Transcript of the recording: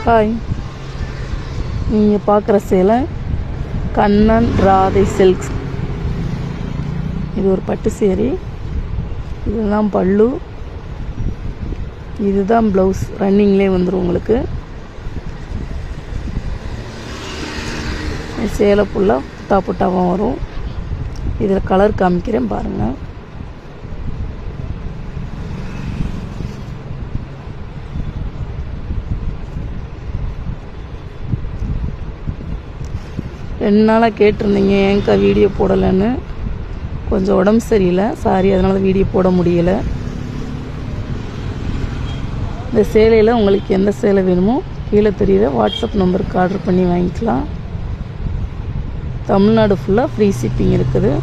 Hi, நீங்கள் பார்க்குற சேலை கண்ணன் ராதை சில்க்ஸ். இது ஒரு பட்டு சேரீ. இதுதான் பல்லு, இதுதான் ப்ளவுஸ். ரன்னிங்லேயே வந்துடும் உங்களுக்கு. சேலை ஃபுல்லாக புட்டா புட்டாவும் வரும். இதில் கலர் காமிக்கிறேன் பாருங்கள். ரெண்டு நாளாக கேட்டிருந்தீங்க ஏன்க்கா வீடியோ போடலைன்னு. கொஞ்சம் உடம்பு சரியில்லை, சாரி, அதனால் வீடியோ போட முடியலை. இந்த சேலையில் உங்களுக்கு எந்த சேலை வேணுமோ கீழே தெரியுற வாட்ஸ்அப் நம்பருக்கு ஆர்டர் பண்ணி வாங்கிக்கலாம். தமிழ்நாடு ஃபுல்லாக ஃப்ரீ ஷிப்பிங் இருக்குது.